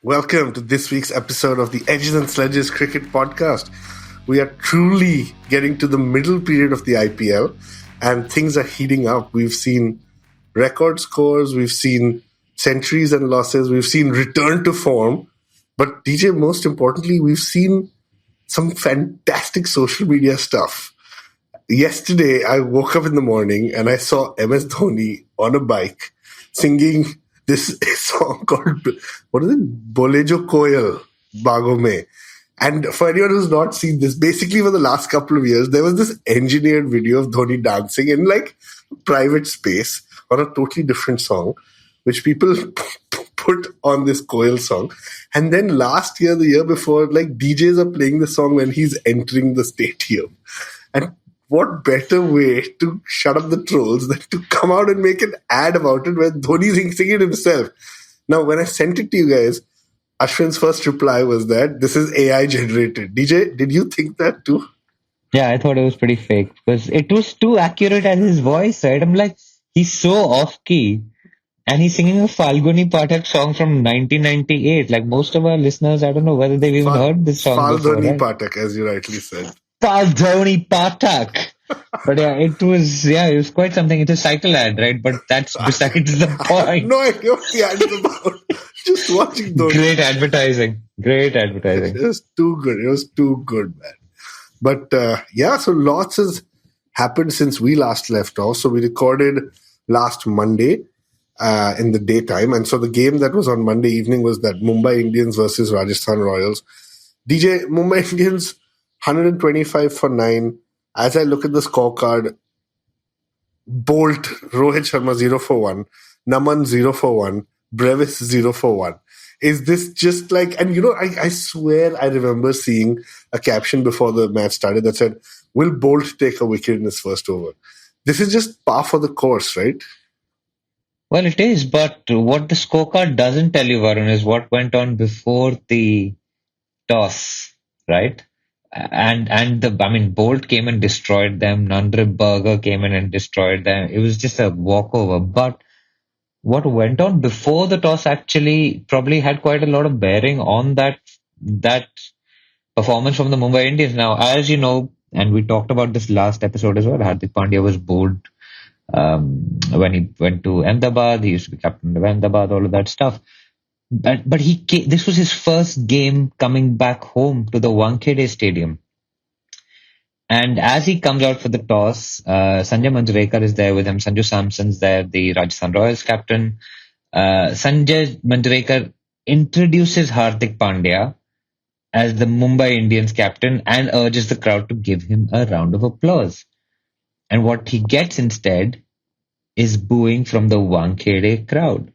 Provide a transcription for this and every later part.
Welcome to this week's episode of the Edges and Sledges Cricket Podcast. We are truly getting to the middle period of the IPL and things are heating up. We've seen record scores, we've seen centuries and losses, we've seen return to form. But DJ, most importantly, we've seen some fantastic social media stuff. Yesterday, I woke up in the morning and I saw MS Dhoni on a bike singing this song called, what is it? Bolejo Koyal Bago Mein. And for anyone who's not seen this, basically for the last couple of years, there was this engineered video of Dhoni dancing in like private space on a totally different song, which people put on this Koyal song. And then last year, the year before, like DJs are playing the song when he's entering the stadium. And what better way to shut up the trolls than to come out and make an ad about it where Dhoni's singing it himself. Now, when I sent it to you guys, Ashwin's first reply was that this is AI generated. DJ, did you think that too? Yeah, I thought it was pretty fake because it was too accurate as his voice, right? I'm like, he's so off key. And he's singing a Falguni Pathak song from 1998. Like most of our listeners, I don't know whether they've even heard this song before. Falguni Right? Pathak, as you rightly said. Falguni Pathak. But yeah, it was quite something. It's a cycle ad, right? But that's besides the I have point. no idea what the ad is about. Just watching Dhoni. Great advertising. It was too good, man. But so lots has happened since we last left off. So we recorded last Monday in the daytime. And so the game that was on Monday evening was that Mumbai Indians versus Rajasthan Royals. DJ, Mumbai Indians, 125 for 9. As I look at the scorecard, Bolt, Rohit Sharma 0 for 1, Naman 0 for 1, Brevis 0 for 1. Is this just like, and I swear I remember seeing a caption before the match started that said, will Bolt take a wicket in his first over? This is just par for the course, right? Well, it is, but what the scorecard doesn't tell you, Varun, is what went on before the toss, right? Bolt came and destroyed them. Berger came in and destroyed them. It was just a walkover. But what went on before the toss actually probably had quite a lot of bearing on that performance from the Mumbai Indians. Now, as you know, and we talked about this last episode as well, Hardik Pandya was bowled when he went to Ahmedabad. He used to be captain of Ahmedabad, all of that stuff. But this was his first game coming back home to the Wankhede Stadium. And as he comes out for the toss, Sanjay Manjrekar is there with him. Sanju Samson's there, the Rajasthan Royals captain. Sanjay Manjrekar introduces Hardik Pandya as the Mumbai Indians captain and urges the crowd to give him a round of applause. And what he gets instead is booing from the Wankhede crowd.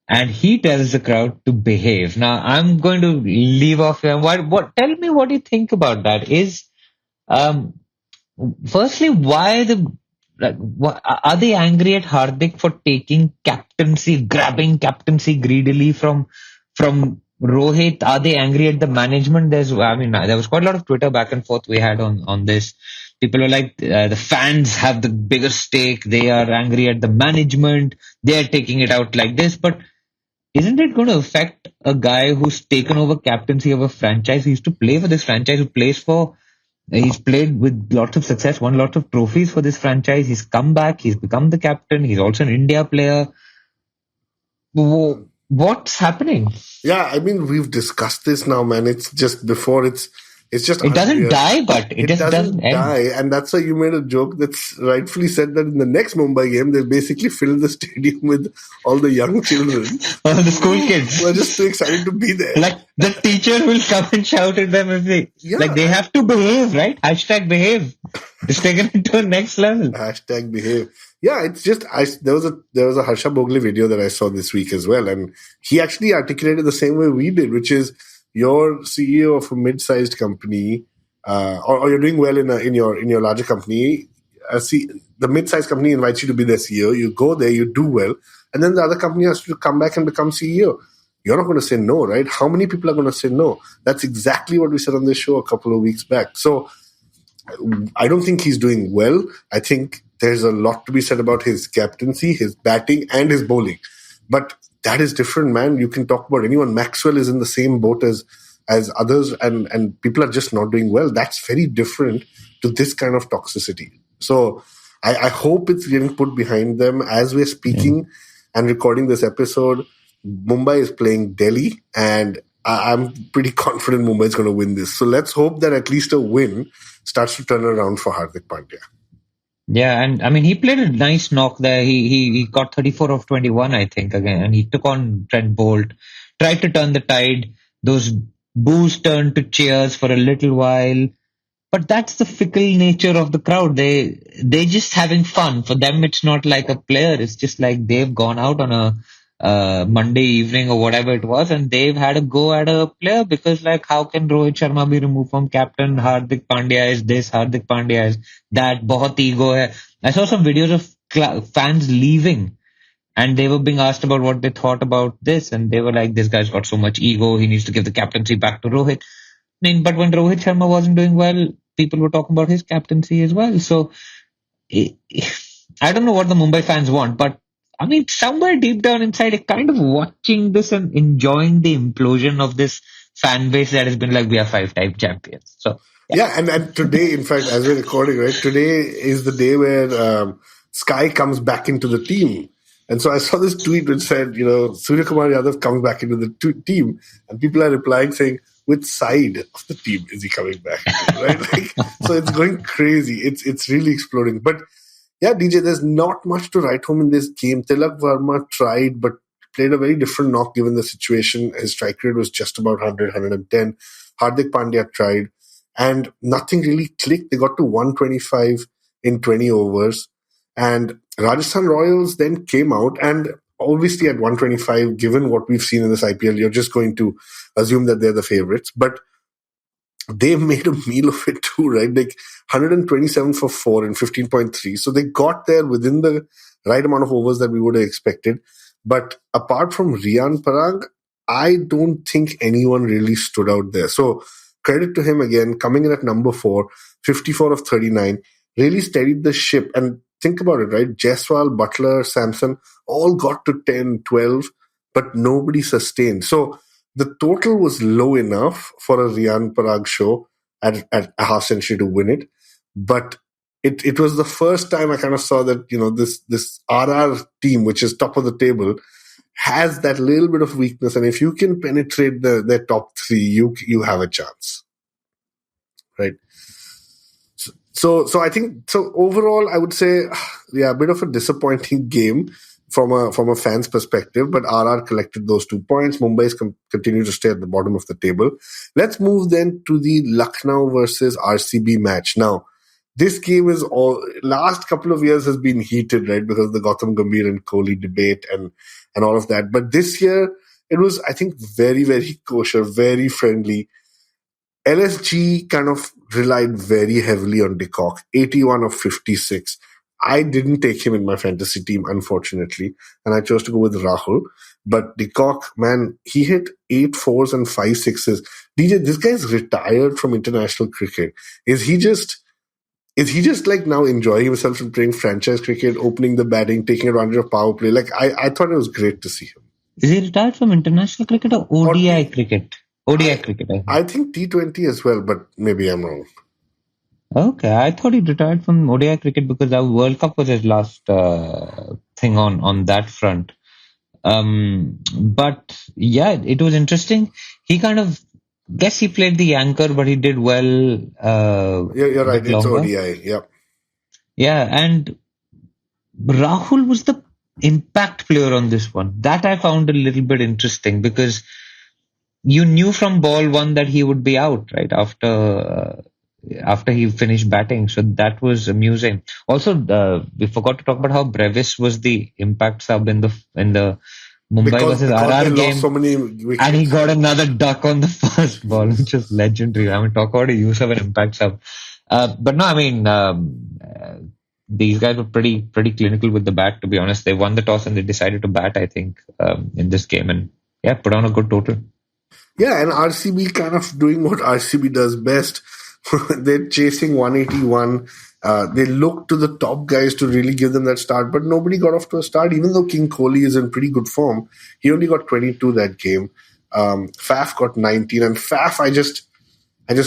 And he tells the crowd to behave. Now, I'm going to leave off here. Tell me what you think about that. Firstly, are they angry at Hardik for taking captaincy, grabbing captaincy greedily from Rohit? Are they angry at the management? There was quite a lot of Twitter back and forth we had on this. People are like, the fans have the bigger stake. They are angry at the management. They are taking it out like this. But isn't it going to affect a guy who's taken over captaincy of a franchise? He used to play for this franchise, he's played with lots of success, won lots of trophies for this franchise. He's come back, he's become the captain, he's also an India player. What's happening? Yeah, we've discussed this now, man. It's just before it doesn't die, but it just doesn't die. And that's why you made a joke that's rightfully said that in the next Mumbai game, they basically filled the stadium with all the young children. All the school kids. Who are just too excited to be there. Like the teacher will come and shout at them if they have to behave, right? Hashtag behave. It's taken it to the next level. Hashtag behave. Yeah, it's just, there was a Harsha Bhogle video that I saw this week as well. And he actually articulated the same way we did, which is, you're CEO of a mid-sized company, or you're doing well in your larger company. The mid-sized company invites you to be their CEO. You go there, you do well, and then the other company has to come back and become CEO. You're not going to say no, right? How many people are going to say no? That's exactly what we said on this show a couple of weeks back. So I don't think he's doing well. I think there's a lot to be said about his captaincy, his batting, and his bowling. But that is different, man. You can talk about anyone. Maxwell is in the same boat as others, and people are just not doing well. That's very different to this kind of toxicity. So I hope it's getting put behind them as we're speaking and recording this episode. Mumbai is playing Delhi, and I'm pretty confident Mumbai is going to win this. So let's hope that at least a win starts to turn around for Hardik Pandya. Yeah, and I mean, he played a nice knock there. He got 34 of 21, I think, again, and he took on Trent Bolt, tried to turn the tide. Those boos turned to cheers for a little while. But that's the fickle nature of the crowd. They just having fun. For them, it's not like a player. It's just like they've gone out on a Monday evening or whatever it was, and they've had a go at a player because, like, how can Rohit Sharma be removed from captain? Hardik Pandya is this. Hardik Pandya is that. Bahut ego hai. I saw some videos of fans leaving, and they were being asked about what they thought about this, and they were like, "This guy's got so much ego. He needs to give the captaincy back to Rohit." But when Rohit Sharma wasn't doing well, people were talking about his captaincy as well. So I I don't know what the Mumbai fans want, but I mean, somewhere deep down inside, they're kind of watching this and enjoying the implosion of this fan base that has been like, we are 5-time champions. So, yeah. Yeah, and today, in fact, as we're recording, right, today is the day where Sky comes back into the team. And so I saw this tweet which said, Surya Kumar Yadav comes back into the team, and people are replying saying, which side of the team is he coming back into, right? So it's going crazy. It's really exploding. But yeah, DJ, there's not much to write home in this game. Tilak Verma tried, but played a very different knock given the situation. His strike rate was just about 100, 110. Hardik Pandya tried, and nothing really clicked. They got to 125 in 20 overs. And Rajasthan Royals then came out, and obviously at 125, given what we've seen in this IPL, you're just going to assume that they're the favorites. But they made a meal of it too, right? Like 127 for 4 and 15.3. So they got there within the right amount of overs that we would have expected. But apart from Riyan Parag, I don't think anyone really stood out there. So credit to him again, coming in at number 4, 54 of 39, really steadied the ship. And think about it, right? Jaiswal, Butler, Samson all got to 10, 12, but nobody sustained. So the total was low enough for a Riyan Parag show at a half century to win it. But it was the first time I kind of saw that, this RR team, which is top of the table, has that little bit of weakness. And if you can penetrate their top 3, you have a chance. Right? So I think, so overall, I would say, yeah, a bit of a disappointing game from a fan's perspective, but RR collected those 2 points. Mumbai's continue to stay at the bottom of the table. Let's move then to the Lucknow versus RCB match. Now, this game is last couple of years has been heated, right? Because of the Gautam Gambhir and Kohli debate and all of that. But this year, it was, I think, very, very kosher, very friendly. LSG kind of relied very heavily on De Kock, 81 of 56. I didn't take him in my fantasy team, unfortunately, and I chose to go with Rahul. But De Kock, man, he hit 8 fours and 5 sixes. DJ, this guy's retired from international cricket. Is he just like now enjoying himself and playing franchise cricket, opening the batting, taking advantage of power play? Like, I thought it was great to see him. Is he retired from international cricket or ODI cricket? ODI cricket, I think T20 as well, but maybe I'm wrong. Okay, I thought he retired from ODI cricket because our World Cup was his last thing on that front. But yeah, it was interesting. He kind of, guess he played the anchor, but he did well. You're right. It's ODI. Yep. Yeah, and Rahul was the impact player on this one. That I found a little bit interesting because you knew from ball 1 that he would be out right after he finished batting. So that was amusing. Also, we forgot to talk about how Brevis was the impact sub in the Mumbai versus RR game. So many wickets. And he got another duck on the first ball, which was legendary. I mean, talk about a use of an impact sub. But no, I mean, these guys were pretty clinical with the bat, to be honest. They won the toss and they decided to bat, I think, in this game. And yeah, put on a good total. Yeah, and RCB kind of doing what RCB does best. They're chasing 181. They look to the top guys to really give them that start, but nobody got off to a start. Even though King Kohli is in pretty good form, he only got 22 that game. Faf got 19, and Faf, I just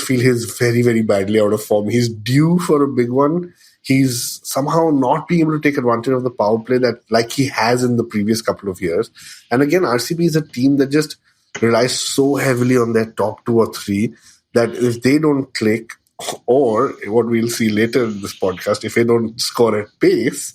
feel he's very, very badly out of form. He's due for a big one. He's somehow not being able to take advantage of the power play that, like he has in the previous couple of years. And again, RCB is a team that just relies so heavily on their top two or three that if they don't click, or what we'll see later in this podcast, if they don't score at pace,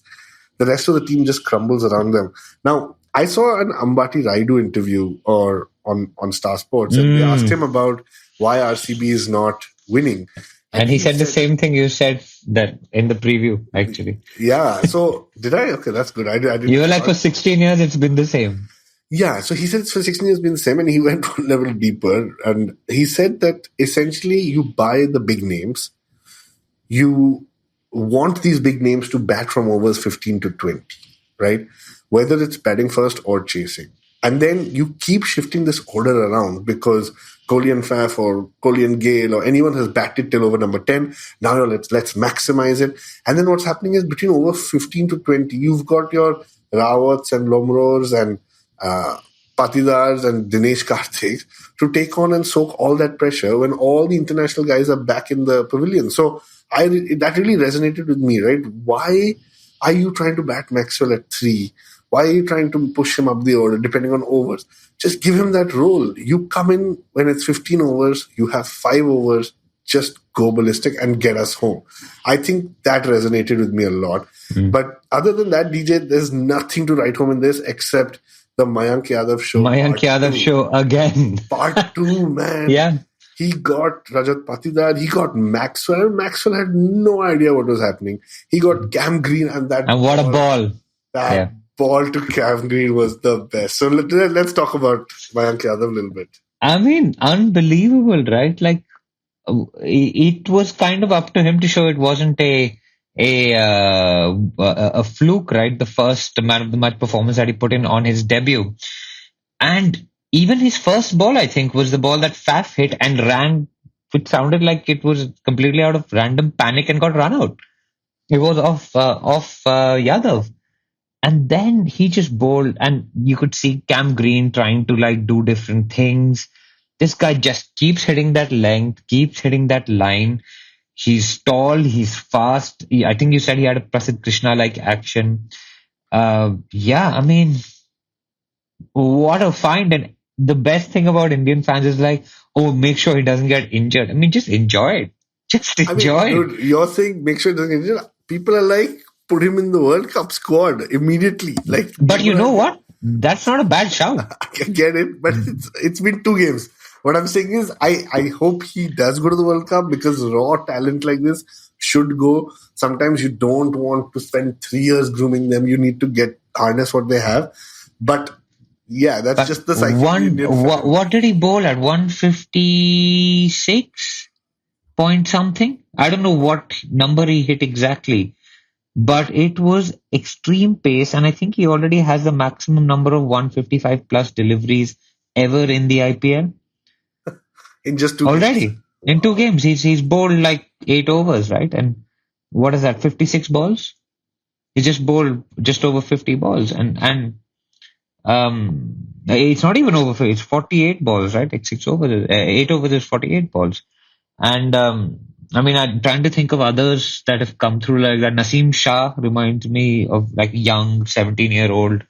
the rest of the team just crumbles around them. Now, I saw an Ambati Raidu interview or on Star Sports, and they asked him about why RCB is not winning. And he said the same thing you said that in the preview, actually. Yeah. So did I? Okay, that's good. I didn't. You were like, for 16 years, it's been the same. Yeah. So he said it's for 16 years been the same, and he went one level deeper, and he said that essentially you buy the big names, you want these big names to bat from overs 15 to 20, right? Whether it's batting first or chasing. And then you keep shifting this order around because Kohli and Faf or Kohli and Gale or anyone has batted till over number 10. Now let's maximize it. And then what's happening is between over 15 to 20, you've got your Rawats and Lomrors and Patidars and Dinesh Karthik to take on and soak all that pressure when all the international guys are back in the pavilion. So that really resonated with me, right? Why are you trying to bat Maxwell at 3? Why are you trying to push him up the order depending on overs? Just give him that role. You come in when it's 15 overs, you have 5 overs, just go ballistic and get us home. I think that resonated with me a lot. But other than that, DJ, there's nothing to write home in this except the Mayank Yadav show. Mayank Yadav show again. Part 2, man. Yeah. He got Rajat Patidar. He got Maxwell. Maxwell had no idea what was happening. He got Cam Green and that. And what a ball. That ball to Cam Green was the best. So let's talk about Mayank Yadav a little bit. I mean, unbelievable, right? Like, it was kind of up to him to show it wasn't a fluke, right? The first man of the match performance that he put in on his debut. And even his first ball, I think, was the ball that Faf hit and ran, which sounded like it was completely out of random panic and got run out. It was off Yadav. And then he just bowled, and you could see Cam Green trying to like do different things. This guy just keeps hitting that length, keeps hitting that line. He's tall, he's fast. I think you said he had a Prasidh Krishna-like action. I mean, what a find. And the best thing about Indian fans is like, oh, make sure he doesn't get injured. I mean, just enjoy it. Just enjoy it. Dude, you're saying make sure he doesn't get injured. People are like, put him in the World Cup squad immediately. But you know what? That's not a bad shout. I get it, but it's been 2 games. What I'm saying is, I hope he does go to the World Cup because raw talent like this should go. Sometimes you don't want to spend 3 years grooming them. You need to harness what they have. But yeah, that's just the psyche. What did he bowl at? 156 point something? I don't know what number he hit exactly. But it was extreme pace, and I think he already has the maximum number of 155 plus deliveries ever in the IPL. In just 2 already games. In 2 games, he's bowled like 8 overs, right? And what is that? 56 balls. He just bowled just over 50 balls, and it's not even over 50. It's 48 balls, right? Like 6 overs, 8 overs is 48 balls, and I mean, I'm trying to think of others that have come through like that. Naseem Shah reminds me of like young 17-year-old.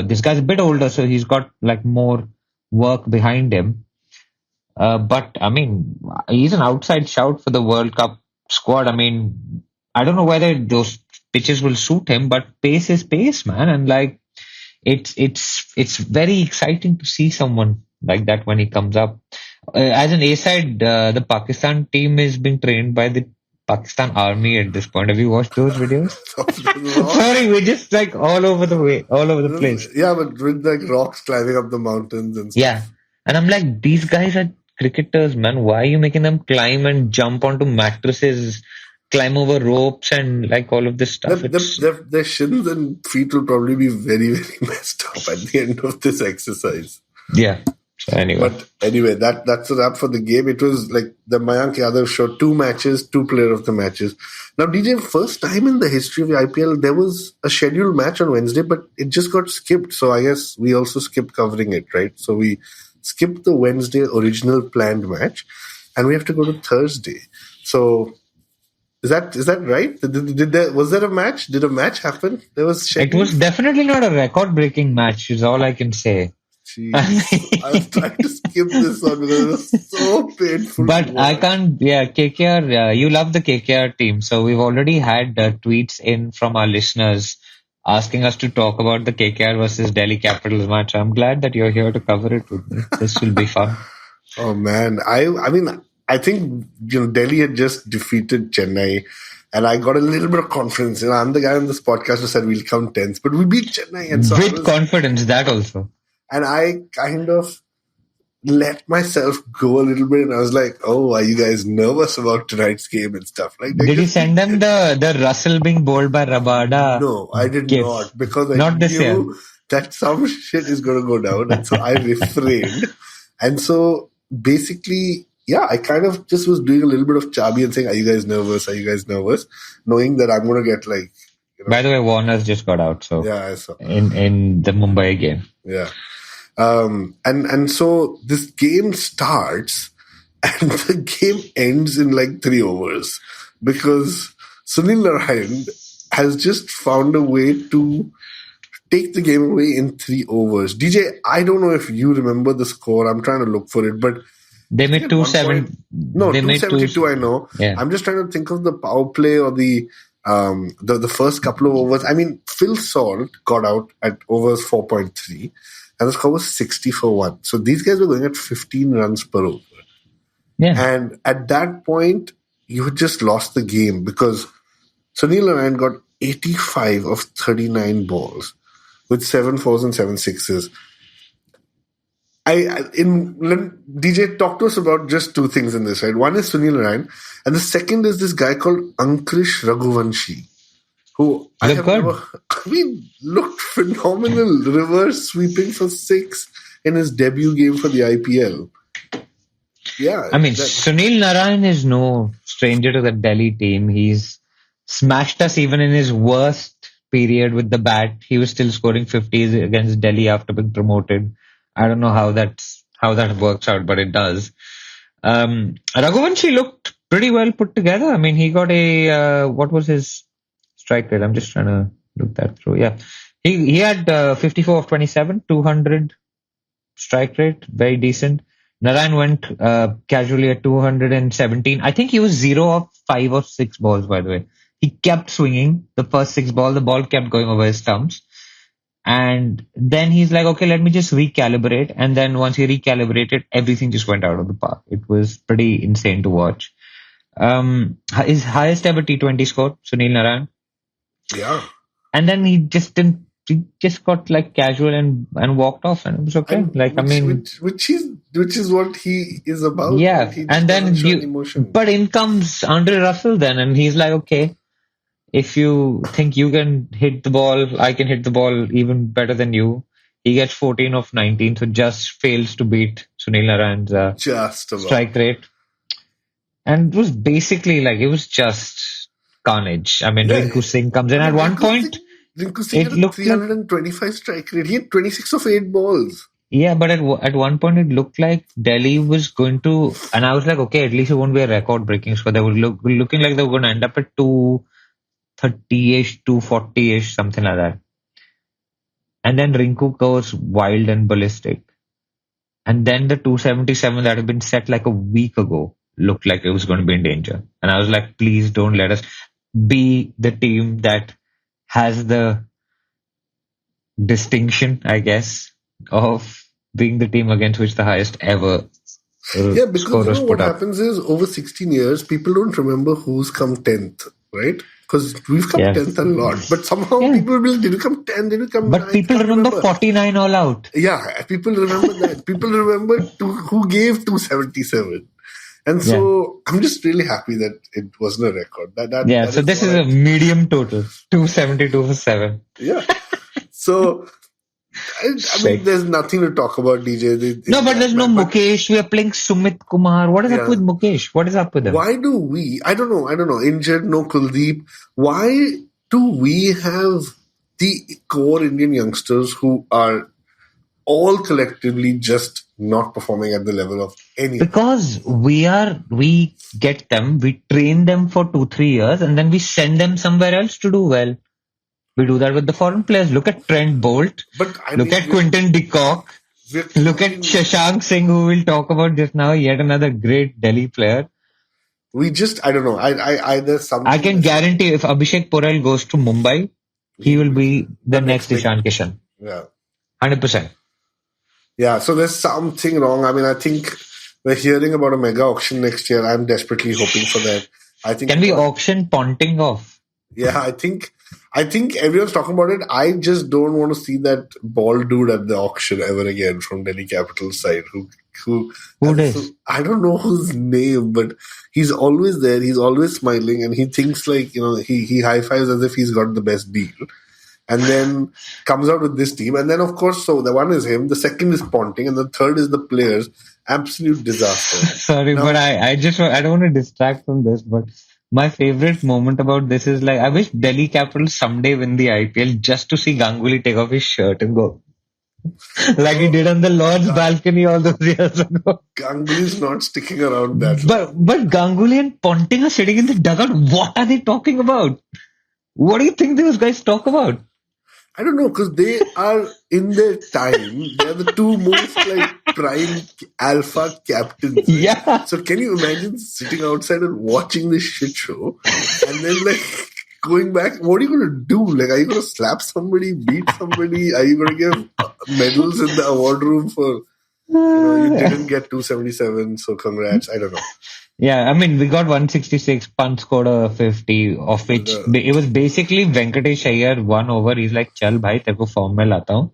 This guy's a bit older, so he's got like more work behind him. But I mean, he's an outside shout for the World Cup squad. I mean, I don't know whether those pitches will suit him, but pace is pace, man. And like, it's very exciting to see someone like that when he comes up. As an A-side, the Pakistan team is being trained by the Pakistan Army at this point. Have you watched those videos? Sorry, we're just like all over the place. Yeah, but with like rocks climbing up the mountains and stuff. Yeah, and I'm like, these guys are cricketers, man. Why are you making them climb and jump onto mattresses, climb over ropes, and like all of this stuff? Their shins and feet will probably be very, very messed up at the end of this exercise. Yeah. So anyway, But anyway, that's a wrap for the game. It was like the Mayank Yadav show, 2 matches, 2 player of the matches. Now, DJ, first time in the history of the IPL, there was a scheduled match on Wednesday, but it just got skipped. So I guess we also skipped covering it, right? So we skipped the Wednesday original planned match, and we have to go to Thursday. So is that right? Was there a match? Did a match happen? There was it was scheduled. definitely not a record-breaking match. Is all I can say. Jeez. I was trying to skip this one because it was so painful. But to I watch. can't. Yeah, KKR. You love the KKR team, so we've already had tweets in from our listeners asking us to talk about the KKR versus Delhi Capitals match. I'm glad that you're here to cover it with me. This will be fun. Oh man, I mean, I think Delhi had just defeated Chennai, and I got a little bit of confidence. I'm the guy on this podcast who said we'll come 10th, but we beat Chennai, and so With confidence, that also. And I kind of let myself go a little bit, and I was like, "Oh, are you guys nervous about tonight's game and stuff?" Like, did you send them the Russell being bowled by Rabada? No, I did gif? not, because I not knew that some shit is going to go down, and so I refrained. And so basically, yeah, I kind of just was doing a little bit of chubby and saying, "Are you guys nervous? Are you guys nervous?" Knowing that I'm going to get like. By the way, Warner's just got out, so yeah, I saw in the Mumbai game. Yeah. And so this game starts and the game ends in like 3 overs because Sunil Narayan has just found a way to take the game away in 3 overs. DJ, I don't know if you remember the score. I'm trying to look for it, but they made 270. No, 272. I know. Yeah. I'm just trying to think of the power play or the first couple of overs. I mean, Phil Salt got out at overs 4.3. And the score was 60 for 1. So these guys were going at 15 runs per over. Yeah. And at that point, you had just lost the game because Sunil Narayan got 85 of 39 balls with 7 fours and 7 sixes. DJ, talk to us about just 2 things in this, right? One is Sunil Narayan, and the second is this guy called Ankrish Raghuvanshi, who looked phenomenal, reverse sweeping for 6 in his debut game for the IPL. Yeah. I mean, Sunil Narayan is no stranger to the Delhi team. He's smashed us even in his worst period with the bat. He was still scoring 50s against Delhi after being promoted. I don't know how that works out, but it does. Raghuvanshi looked pretty well put together. I mean, he got what was his strike rate? I'm just trying to look that through. Yeah. He had 54 of 27, 200 strike rate, very decent. Narayan went casually at 217. I think he was 0 of 5 or 6 balls, by the way. He kept swinging the first 6 balls. The ball kept going over his stumps. And then he's like, okay, let me just recalibrate. And then once he recalibrated, everything just went out of the park. It was pretty insane to watch. His highest ever T20 score, Sunil Narayan. Yeah. And then he just got like casual and walked off, and it was okay. Which is what he is about. Yeah. And then but in comes Andre Russell then, and he's like, okay, if you think you can hit the ball, I can hit the ball even better than you. He gets 14 of 19, so just fails to beat Sunil Narayan's strike rate. And it was basically like, it was just carnage. I mean, Rinku Singh comes in at one point. Rinku Singh had a 325 strike rate. He had 26 of 8 balls. Yeah, but at one point it looked like Delhi was going to, and I was like, okay, at least it won't be a record-breaking score. They were looking like they were going to end up at 230-ish, 240-ish, something like that. And then Rinku goes wild and ballistic. And then the 277 that had been set like a week ago looked like it was going to be in danger. And I was like, please don't let us be the team that has the distinction, I guess, of being the team against which the highest ever yeah, because what happens is over 16 years, people don't remember who's come 10th, right? Because we've come 10th a lot, but somehow people will be like, did you come 10th? Did you come 9th? But people remember 49 all out. Yeah, people remember that. People remember who gave 277. And so I'm just really happy that it wasn't a record. So this is a medium total, 272 for 7. Yeah. So I mean, there's nothing to talk about, DJ. No, but that there's no match. Mukesh. We are playing Sumit Kumar. What is up with Mukesh? What is up with him? Why do we? I don't know. Injured, no Kuldeep. Why do we have the core Indian youngsters who are all collectively just not performing at the level of any? Because we get them, we train them for 2-3 years, and then we send them somewhere else to do well. We do that with the foreign players. Look at Trent Bolt. But look at Quinton de Kock. Look at Shashank Singh, who we'll talk about just now. Yet another great Delhi player. We just, I don't know. There's something. I can guarantee if Abhishek Porel goes to Mumbai, he will be the next Ishan Kishan. Yeah. 100%. Yeah, so there's something wrong. I mean, I think we're hearing about a mega auction next year. I'm desperately hoping for that. I think. Can we auction Ponting off? Yeah, I think everyone's talking about it. I just don't want to see that bald dude at the auction ever again from Delhi Capital's side. Who is? I don't know his name, but he's always there. He's always smiling, and he thinks like he high fives as if he's got the best deal. And then comes out with this team. And then, of course, so the one is him, the second is Ponting, and the third is the players. Absolute disaster. Sorry, but I don't want to distract from this, but my favorite moment about this is like, I wish Delhi Capitals someday win the IPL just to see Ganguly take off his shirt and go. Like he did on the Lord's balcony all those years ago. Ganguly's not sticking around that long. But Ganguly and Ponting are sitting in the dugout. What are they talking about? What do you think those guys talk about? I don't know, because they are in their time. They're the two most prime alpha captains. Right? Yeah. So can you imagine sitting outside and watching this shit show, and then going back? What are you going to do? Are you going to slap somebody, beat somebody? Are you going to give medals in the award room for? You didn't get 277, so congrats. I don't know. Yeah, I mean, we got 166, Pant scored a 50, of which it was basically Venkatesh Iyer 1 over. He's like, chal bhai, teko form mein lata hu.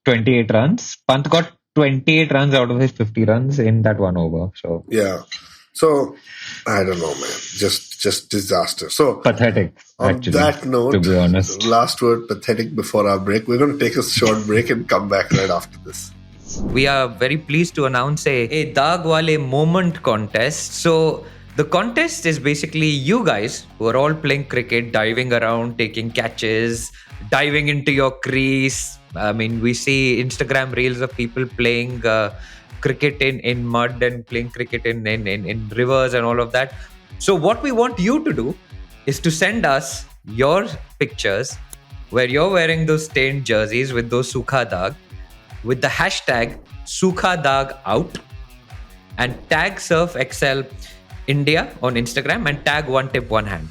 28 runs. Pant got 28 runs out of his 50 runs in that 1 over. So yeah. So, I don't know, man. Just disaster. So pathetic, actually. On that note, to be honest. Last word, pathetic before our break. We're going to take a short break and come back right after this. We are very pleased to announce a Daag Wale moment contest. So the contest is basically you guys who are all playing cricket, diving around, taking catches, diving into your crease. I mean, we see Instagram reels of people playing cricket in mud and playing cricket in rivers and all of that. So what we want you to do is to send us your pictures where you're wearing those stained jerseys with those Sukha Daag, with the hashtag Sukha Daag out, and tag Surf Excel India on Instagram and tag One Tip One Hand.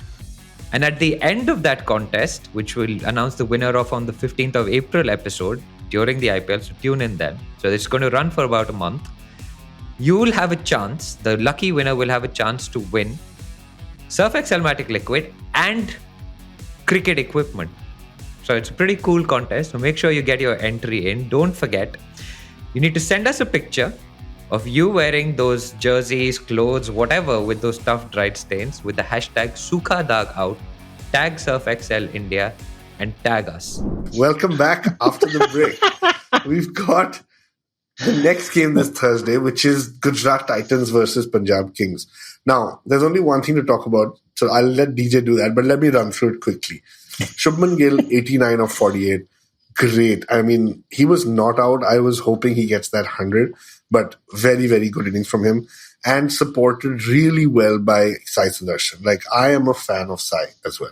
And at the end of that contest, which we'll announce the winner of on the 15th of April episode during the IPL, so tune in then. So it's going to run for about a month. You will have a chance, the lucky winner will have a chance to win Surf Excel Matic Liquid and cricket equipment. So it's a pretty cool contest. So make sure you get your entry in. Don't forget, you need to send us a picture of you wearing those jerseys, clothes, whatever, with those tough dried stains with the hashtag Sukha Daag out, tag Surf Excel India, and tag us. Welcome back after the break. We've got the next game this Thursday, which is Gujarat Titans versus Punjab Kings. Now, there's only one thing to talk about, so I'll let DJ do that, but let me run through it quickly. Shubman Gill, 89 of 48. Great. I mean, he was not out. I was hoping he gets that 100, but very, very good innings from him and supported really well by Sai Sudarshan. I am a fan of Sai as well.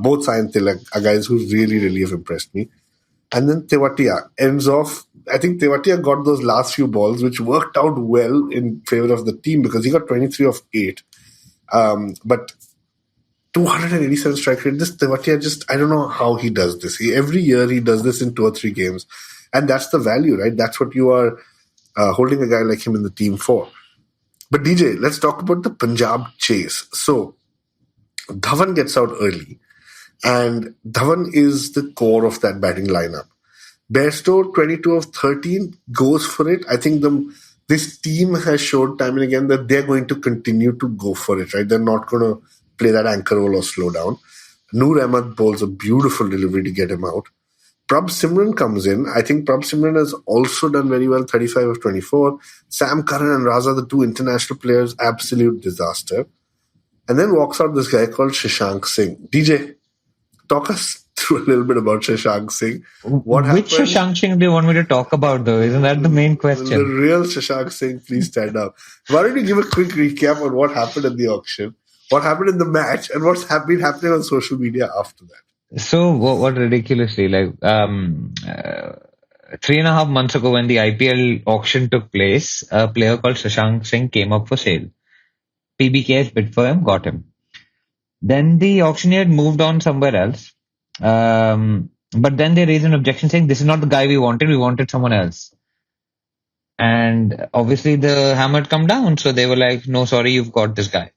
Both Sai and Tilak are guys who really, really have impressed me. And then Tewatia ends off. I think Tewatia got those last few balls, which worked out well in favor of the team because he got 23 of 8. But 287 strike rate. This Tewatia I don't know how he does this. Every year he does this in 2 or 3 games. And that's the value, right? That's what you are holding a guy like him in the team for. But DJ, let's talk about the Punjab chase. So Dhawan gets out early. And Dhawan is the core of that batting lineup. Bairstow, 22 of 13, goes for it. I think this team has showed time and again that they're going to continue to go for it, right? They're not going to play that anchor role or slow down. Noor Ahmed bowls a beautiful delivery to get him out. Prabh Simran comes in. I think Prabh Simran has also done very well, 35 of 24. Sam Curran and Raza, the two international players, absolute disaster. And then walks out this guy called Shashank Singh. DJ, talk us through a little bit about Shashank Singh. What Which happened? Shashank Singh do you want me to talk about, though? Isn't that the main question? The real Shashank Singh, please stand up. Why don't you give a quick recap on what happened at the auction, what happened in the match, and what's been happening on social media after that? So what ridiculously, 3.5 months ago when the IPL auction took place, a player called Shashank Singh came up for sale. PBK's bid for him, got him. Then the auctioneer moved on somewhere else. But then they raised an objection saying, this is not the guy we wanted someone else. And obviously the hammer had come down, so they were like, no, sorry, you've got this guy.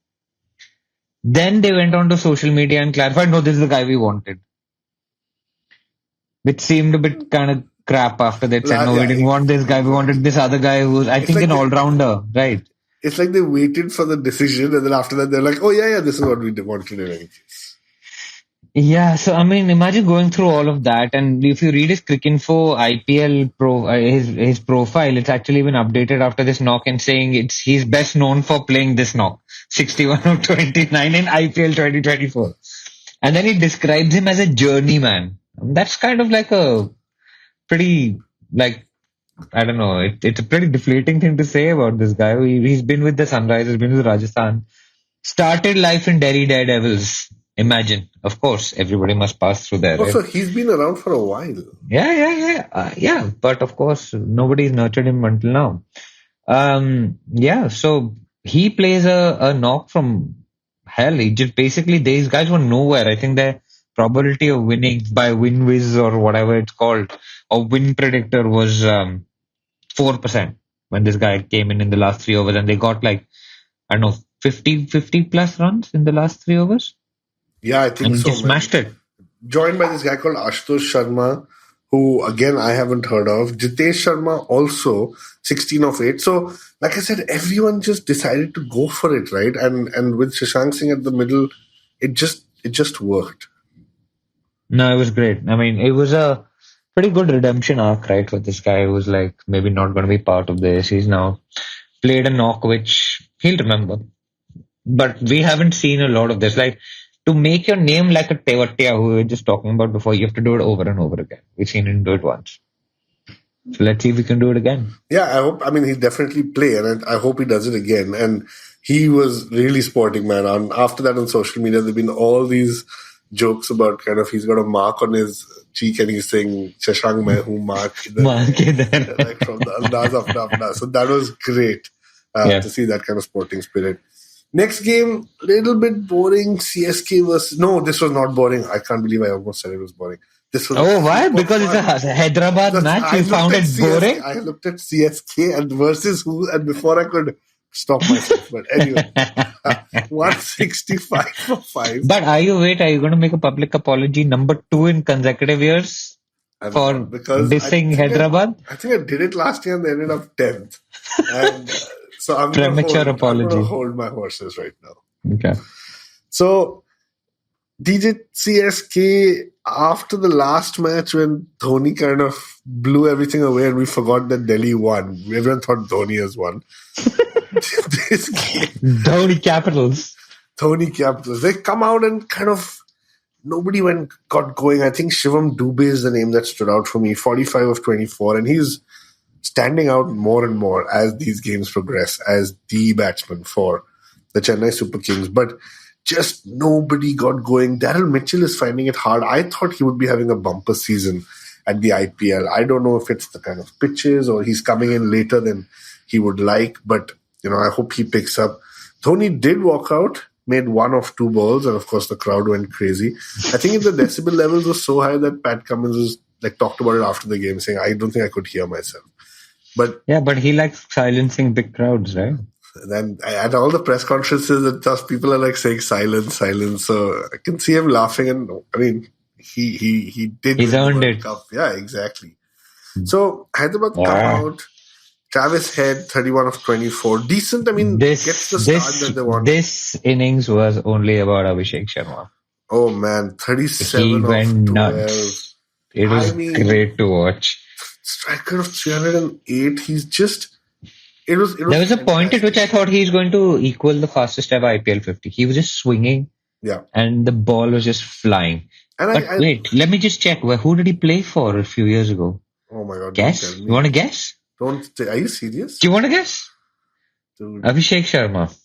Then they went on to social media and clarified, no, this is the guy we wanted. Which seemed a bit kind of crap after they said, no, we didn't want this guy, we wanted this other guy who was, I think, an all-rounder, right? It's like they waited for the decision and then after that they're like, oh yeah, this is what we wanted in any case. Yeah, so I mean, imagine going through all of that, and if you read his Cricinfo IPL his profile, it's actually been updated after this knock and saying he's best known for playing this knock, 61 of 29 in IPL 2024, and then he describes him as a journeyman. That's kind of like a pretty I don't know. It's a pretty deflating thing to say about this guy. He's been with the Sunrisers, been with Rajasthan, started life in Delhi Daredevils. Imagine, of course, everybody must pass through there. Oh, right? So he's been around for a while. Yeah. But of course, nobody's nurtured him until now. So he plays a knock from hell. He just basically, these guys were nowhere. I think their probability of winning by WinWiz or whatever it's called, or win predictor was 4% when this guy came in the last 3 overs, and they got 50 plus runs in the last 3 overs. Yeah, I think and so. Just smashed it. Joined by this guy called Ashutosh Sharma, who again I haven't heard of. Jitesh Sharma also 16 of 8. So, like I said, everyone just decided to go for it, right? And with Shashank Singh at the middle, it just worked. No, it was great. I mean, it was a pretty good redemption arc, right, for this guy who was maybe not going to be part of this. He's now played a knock which he'll remember. But we haven't seen a lot of this. To make your name like a Tewatia, who we were just talking about before, you have to do it over and over again. We've seen him do it once. So let's see if we can do it again. Yeah, he'll definitely play, and I hope he does it again. And he was really sporting, man. After that on social media, there have been all these jokes about he's got a mark on his cheek and he's saying, Shashank mein hu mark from the Andaz of Apna. So that was great to see that kind of sporting spirit. Next game, little bit boring. CSK versus... No, this was not boring. I can't believe I almost said it was boring. This was why? Because it's a Hyderabad match. You found it boring? I looked at CSK and versus who, and before I could stop myself. But anyway, 165 for 5. But are you going to make a public apology number 2 in consecutive years for dissing Hyderabad? I think I did it last year and they ended up 10th. And... So I'm going to hold my horses right now. Okay. So, DJ, CSK, after the last match when Dhoni kind of blew everything away and we forgot that Delhi won. Everyone thought Dhoni has won. This game, Dhoni Capitals. They come out and nobody got going. I think Shivam Dubey is the name that stood out for me. 45 of 24. And he's standing out more and more as these games progress as the batsman for the Chennai Super Kings. But just nobody got going. Daryl Mitchell is finding it hard. I thought he would be having a bumper season at the IPL. I don't know if it's the kind of pitches or he's coming in later than he would like. But, I hope he picks up. Dhoni did walk out, made 1 of 2 balls. And, of course, the crowd went crazy. I think the decibel levels were so high that Pat Cummins was talked about it after the game, saying, I don't think I could hear myself. But he likes silencing big crowds, right? Then at all the press conferences, people are saying silence. So I can see him laughing, and he did. He's earned it. Cup. Yeah, exactly. So Hyderabad come out. Travis Head, 31 of 24. Decent. Gets the start that they want. This innings was only about Abhishek Sharma. Oh man, 37 of 12. Nuts. It I was mean, great to watch. striker of 308. He's just. It was There was a point at which fantastic. I thought he's going to equal the fastest ever IPL 50. He was just swinging Yeah, and the ball was just flying. and But I wait, let me just check. Who did he play for a few years ago? oh my god, don't tell Guess? You me. want to guess? Are you serious, Do you want to guess? dude? Abhishek Sharma.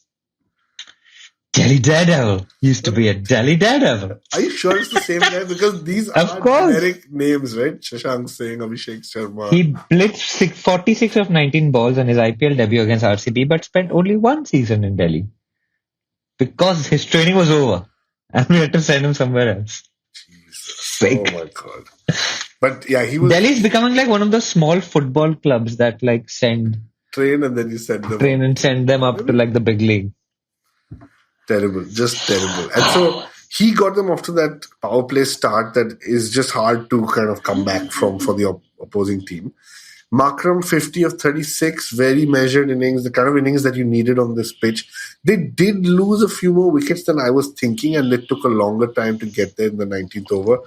Delhi Daredevil. Used to be a Delhi Daredevil. Are you sure it's the same guy? Because these Of are course. generic names, right? Shashank Singh, Abhishek Sharma. He blitzed 46 of 19 balls on his IPL debut against RCB, but spent only one season in Delhi because his training was over and we had to send him somewhere else. Jesus. Fake. Oh my god. But yeah, he was Delhi is becoming like one of those small football clubs that like trained and then you send them train up. and send them up to like the big league. Terrible, just terrible. And so he got them off to that power play start that is just hard to kind of come back from for the opposing team. Markram 50 of 36, very measured innings, the kind of innings that you needed on this pitch. They did lose a few more wickets than I was thinking, and it took a longer time to get there in the 19th over.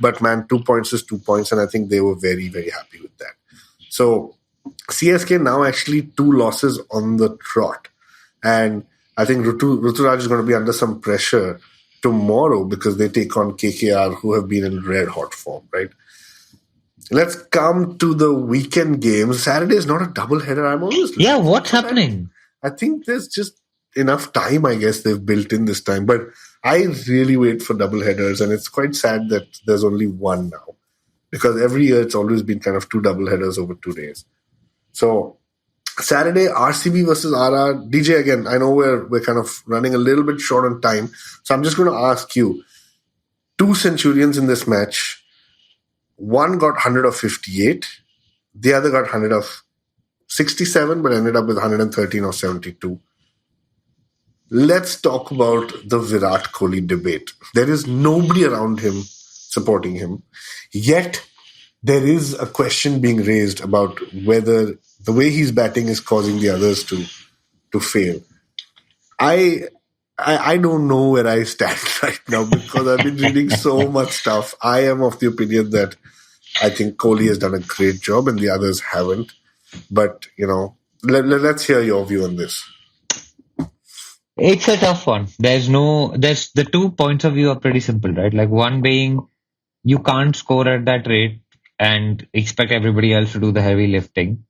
But man, 2 points is 2 points, and I think they were very, very happy with that. So CSK now actually 2 losses on the trot. And I think Ruturaj is going to be under some pressure tomorrow because they take on KKR, who have been in red hot form, right? Let's come to the weekend games. Saturday is not a double header. I'm always Yeah, what's happening? I think there's just enough time, I guess, they've built in this time. But I really wait for double headers, and it's quite sad that there's only one now. Because every year it's always been kind of 2 double headers over 2 days. So Saturday, RCB versus RR. DJ, again, I know we're kind of running a little bit short on time. So I'm just going to ask you, 2 centurions in this match. One got 100 of 58. The other got 100 of 67, but ended up with 113 or 72. Let's talk about the Virat Kohli debate. There is nobody around him supporting him. Yet, there is a question being raised about whether the way he's batting is causing the others to fail. I don't know where I stand right now because I've been reading so much stuff. I am of the opinion that I think Kohli has done a great job and the others haven't. But, let's hear your view on this. It's a tough one. There's the 2 points of view are pretty simple, right? Like one being you can't score at that rate and expect everybody else to do the heavy lifting.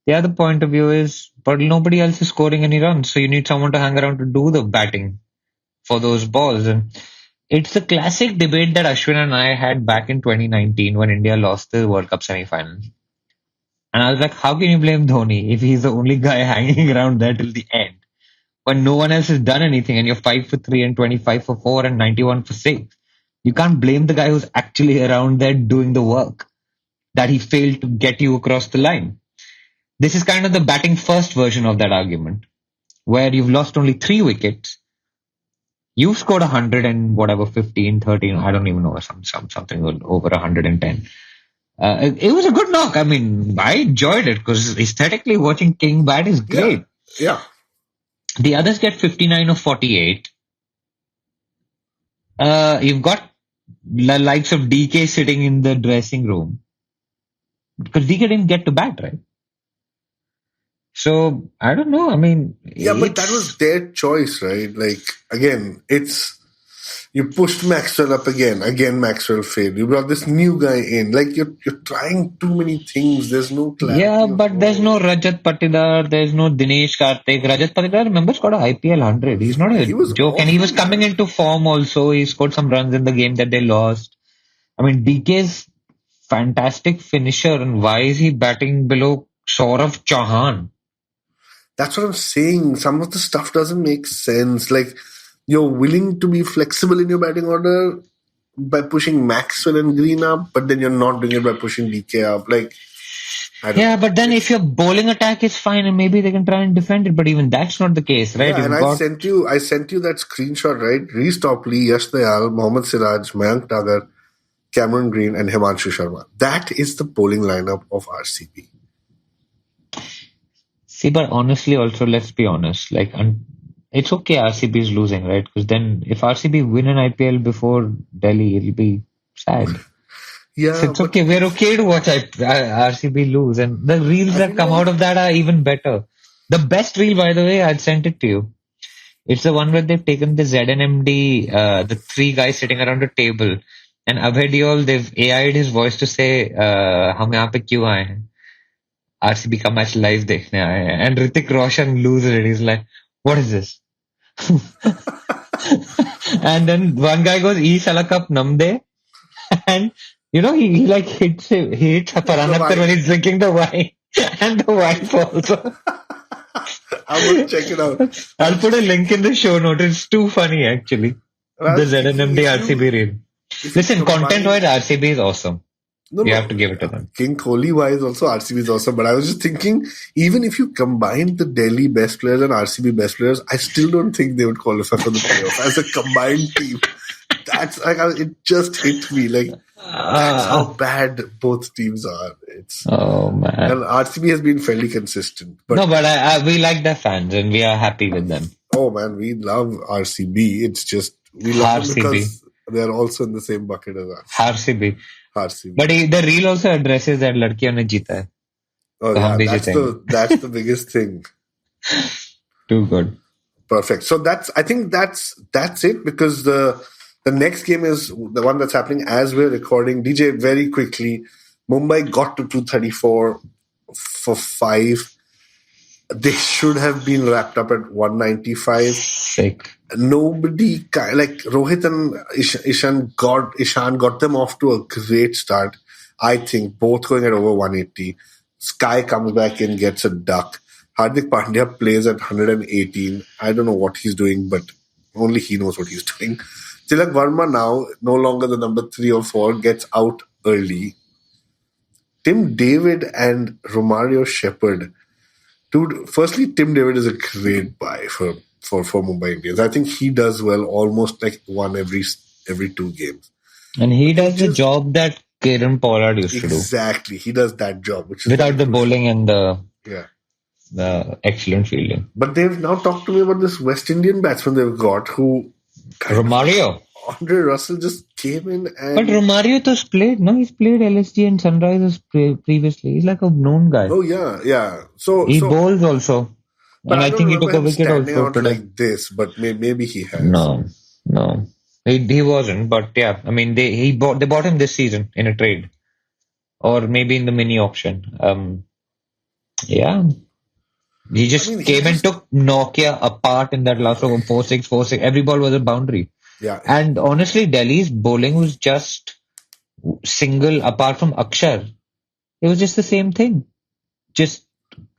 The other point of view is, but nobody else is scoring any runs, so you need someone to hang around to do the batting for those balls. And it's the classic debate that Ashwin and I had back in 2019 when India lost the World Cup semi-final. And I was like, how can you blame Dhoni if he's the only guy hanging around there till the end? When no one else has done anything and you're 5 for 3 and 25 for 4 and 91 for 6. You can't blame the guy who's actually around there doing the work that he failed to get you across the line. This is kind of the batting first version of that argument, where you've lost only 3 wickets. You've scored 100 and whatever, 15, 13, I don't even know, something over 110. It was a good knock. I mean, I enjoyed it because aesthetically watching King bat is great. Yeah. The others get 59 of 48. You've got the likes of DK sitting in the dressing room because DK didn't get to bat, right? So I don't know. I mean, yeah, but that was their choice, right? Like again, you pushed Maxwell up again. Again, Maxwell failed. You brought this new guy in. Like you're trying too many things. There's no clarity. Yeah, but there's no Rajat Patidar. There's no Dinesh Karthik. Rajat Patidar, remember, scored a IPL 100. He's not a joke, awful, and he was coming into form also. He scored some runs in the game that they lost. I mean, DK's fantastic finisher, and why is he batting below Saurav Chauhan? That's what I'm saying. Some of the stuff doesn't make sense. Like, you're willing to be flexible in your batting order by pushing Maxwell and Green up, but then you're not doing it by pushing DK up. Like, yeah, but then if your bowling attack is fine and maybe they can try and defend it, but even that's not the case, right? Yeah, and I sent you that screenshot, right? Reece Topley, Yash Dayal, Mohammad Siraj, Mayank Dagar, Cameron Green, and Himanshu Sharma. That is the bowling lineup of RCB. See, but honestly, also, let's be honest. Like, it's okay RCB is losing, right? Because then if RCB win an IPL before Delhi, it'll be sad. Yeah, It's okay. We're okay to watch RCB lose. And the reels I that feel come like out of that are even better. The best reel, by the way, I'd sent it to you. It's the one where they've taken the ZNMD, the three guys sitting around a table. And Abhay Deol, they've AI'd his voice to say, हम यहाँ पे क्यों आए हैं? RCB का match live देखने आए हैं. And Hrithik Roshan loses it. He's like, what is this? And then one guy goes, "E sala cup namde," and he like he hits Paran Akhtar when he's drinking the wine, and the wife also. I would check it out. I'll put a link in the show notes. It's too funny actually. The ZNMD RCB reel. Listen, content-wise, RCB is awesome. You have to give it to them. King Kohli wise also RCB is awesome. But I was just thinking, even if you combine the Delhi best players and RCB best players, I still don't think they would qualify for the playoff as a combined team. That's like, it just hit me. Like, that's how bad both teams are. Oh man. And RCB has been fairly consistent. But we like their fans and we are happy with them. Oh man, we love RCB. It's just, we love them because they're also in the same bucket as us. RCB. But the reel also addresses that ladkiyon ne jeeta hai. Oh yeah, that's the biggest thing. Too good. Perfect. So I think that's it, because the next game is the one that's happening as we're recording. DJ, very quickly, Mumbai got to 234 for 5. They should have been wrapped up at 195. Sick. Nobody, like Rohit and Ishan got them off to a great start. I think both going at over 180. Sky comes back in, gets a duck. Hardik Pandya plays at 118. I don't know what he's doing, but only he knows what he's doing. Tilak Verma now, no longer the number 3 or 4, gets out early. Tim David and Romario Shepherd. Dude, firstly, Tim David is a great buy for Mumbai Indians. I think he does well almost like one every 2 games. And he does the job that Kieran Pollard used to do. Exactly. He does that job. Which is without the bowling and the excellent fielding. But they've now talked to me about this West Indian batsman they've got who... Romario. Andre Russell just came in and... But Romario has played, no? He's played LSG and Sunrisers previously. He's like a known guy. Oh, yeah. So he bowls also. But and I think he took a wicket also today. Like this, but maybe he has. No. He wasn't, but yeah. I mean, they bought him this season in a trade. Or maybe in the mini auction. Yeah. He just came and took Nokia apart in that last over 4-6. Every ball was a boundary. Yeah. And honestly, Delhi's bowling was just single apart from Akshar. It was just the same thing. Just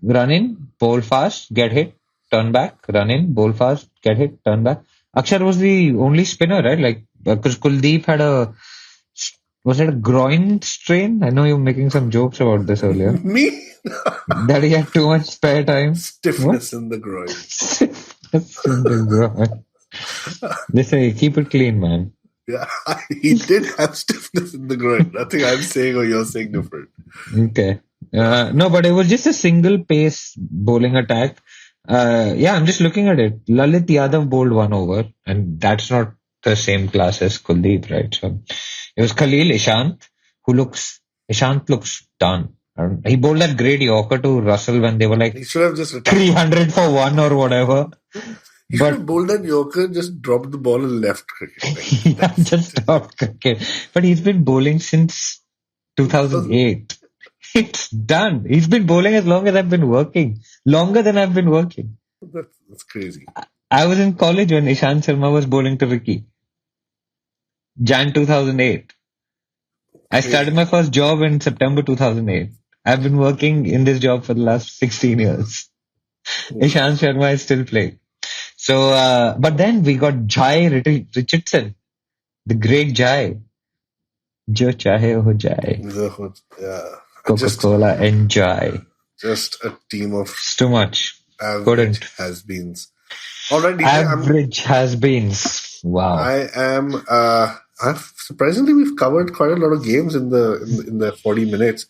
run in, bowl fast, get hit, turn back, run in, bowl fast, get hit, turn back. Akshar was the only spinner, right? Like, because Kuldeep had was it a groin strain? I know you were making some jokes about this earlier. Me? That he had too much spare time. Stiffness in the groin. Stiffness in the groin. They say, keep it clean, man. Yeah, he did have stiffness in the groin. Nothing I'm saying or you're saying different. Okay. No, but it was just a single pace bowling attack. I'm just looking at it. Lalit Yadav bowled 1 over, and that's not the same class as Kuldeep, right? So it was Khalil Ishant, Ishant looks done. He bowled that great Yorker to Russell when they were like he should have just 300 for 1 or whatever. He should have bowled that Yorker, just dropped the ball and left cricket. Yeah, just stopped cricket. But he's been bowling since 2008. It's done. He's been bowling as long as I've been working. Longer than I've been working. That's crazy. I was in college when Ishant Sharma was bowling to Ricky. Jan 2008. I started my first job in September 2008. I've been working in this job for the last 16 years. Ishant Sharma is still playing. So, but then we got Jai Richardson, the great Jai. Jo chahe ho jaye. Yeah. Coca-Cola, enjoy. Just a team of... It's too much. Average has-beens. All right, DJ, average has-beens. Wow. Surprisingly, we've covered quite a lot of games in the 40 minutes.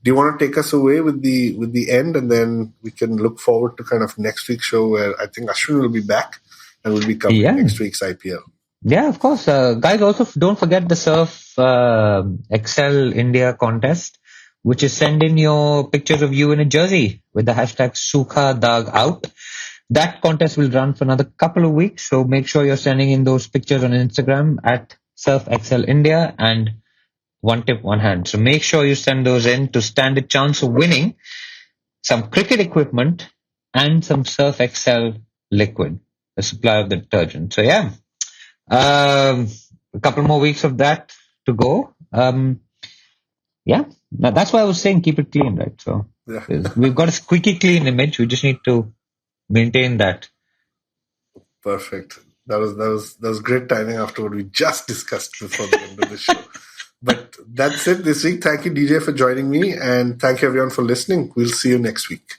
Do you want to take us away with the end, and then we can look forward to kind of next week's show where I think Ashwin will be back and we'll be covering next week's IPL. Yeah, of course. Guys, also don't forget the Surf Excel India contest, which is send in your pictures of you in a jersey with the hashtag Sukha Daag out. That contest will run for another couple of weeks, so make sure you're sending in those pictures on Instagram at Surf Excel India, and one tip, one hand. So make sure you send those in to stand a chance of winning some cricket equipment and some Surf Excel liquid, the supply of the detergent. So yeah, a couple more weeks of that to go. Yeah, that's why I was saying keep it clean, right? So Yeah. we've got a squeaky clean image. We just need to maintain that. Perfect. That was great timing after what we just discussed before the end of the show. But that's it this week. Thank you, DJ, for joining me, and thank you everyone for listening. We'll see you next week.